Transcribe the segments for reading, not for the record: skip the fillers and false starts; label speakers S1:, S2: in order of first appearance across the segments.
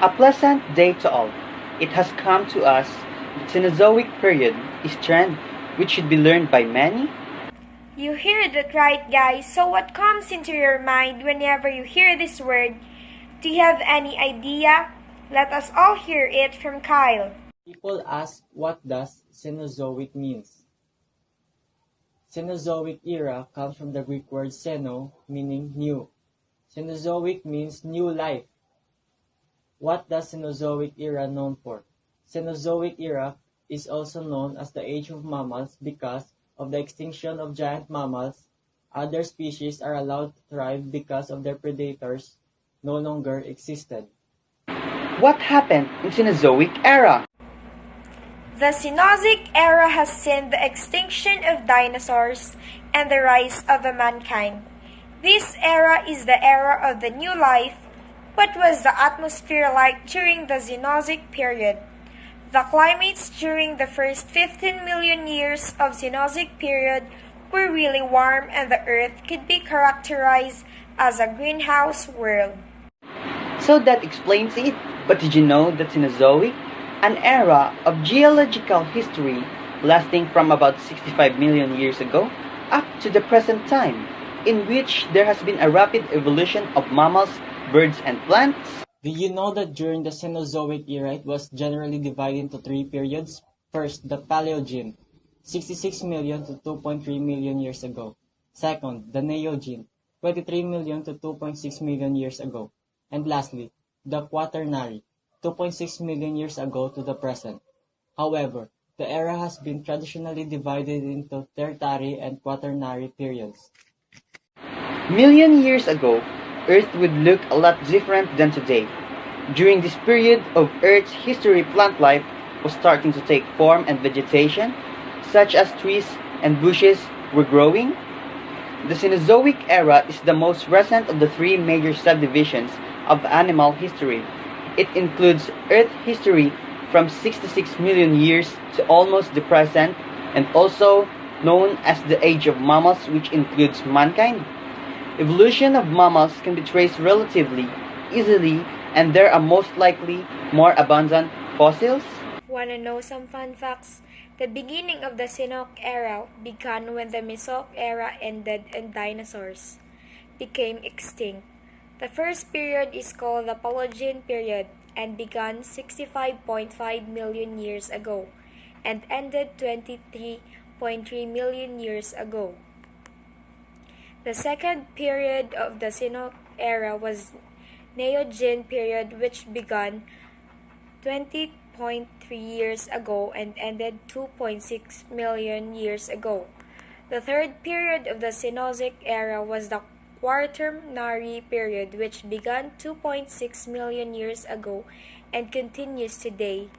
S1: A pleasant day to all. It has come to us. The Cenozioc period is trend which should be learned by many.
S2: You heard it right, guys. So what comes into your mind whenever you hear this word? Do you have any idea? Let us all hear it from Kyle.
S3: People ask what does Cenozoic means. Cenozoic era comes from the Greek word ceno, meaning new. Cenozoic means new life. What does Cenozoic era known for? Cenozoic era is also known as the age of mammals because of the extinction of giant mammals. Other species are allowed to thrive because of their predators no longer existed.
S1: What happened in Cenozoic era?
S2: The Cenozoic era has seen the extinction of dinosaurs and the rise of mankind. This era is the era of the new life. What was the atmosphere like during the Cenozoic period? The climates during the first 15 million years of Cenozoic period were really warm and the earth could be characterized as a greenhouse world.
S1: So that explains it. But did you know that Cenozoic, an era of geological history lasting from about 65 million years ago up to the present time, in which there has been a rapid evolution of mammals, birds, and plants?
S3: Did you know that during the Cenozoic era it was generally divided into three periods? First, the Paleogene, 66 million to 2.3 million years ago. Second, the Neogene, 23 million to 2.6 million years ago. And lastly, the Quaternary, 2.6 million years ago to the present. However, the era has been traditionally divided into Tertiary and Quaternary periods.
S1: Million years ago, Earth would look a lot different than today. During this period of Earth's history, plant life was starting to take form and vegetation, such as trees and bushes, were growing. The Cenozoic era is the most recent of the three major subdivisions of animal history. It includes Earth history from 66 million years to almost the present, and also known as the Age of Mammals, which includes mankind. Evolution of mammals can be traced relatively easily, and there are most likely more abundant fossils.
S2: Wanna know some fun facts? The beginning of the Cenozoic era began when the Mesozoic era ended and dinosaurs became extinct. The first period is called the Paleogene period and began 65.5 million years ago and ended 23.3 million years ago. The second period of the Cenozoic era was Neogene period, which began 20.3 years ago and ended 2.6 million years ago. The third period of the Cenozoic era was the Quaternary period, which began 2.6 million years ago and continues today.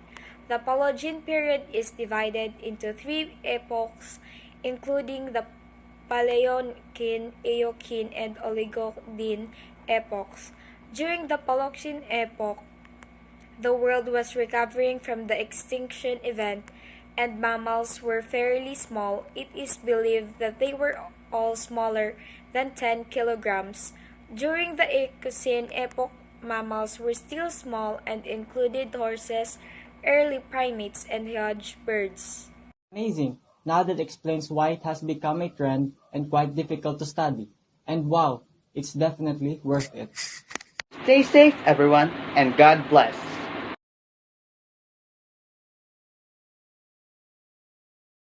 S2: The Paleogene period is divided into three epochs, including the Paleogene, Eocene, and Oligocene epochs. During the Paleogene epoch, the world was recovering from the extinction event, and mammals were fairly small. It is believed that they were all smaller than 10 kilograms. During the Eocene epoch, mammals were still small and included horses, early primates, and huge birds.
S3: Amazing! Now that explains why it has become a trend and quite difficult to study. And wow, it's definitely worth it.
S1: Stay safe, everyone, and God bless.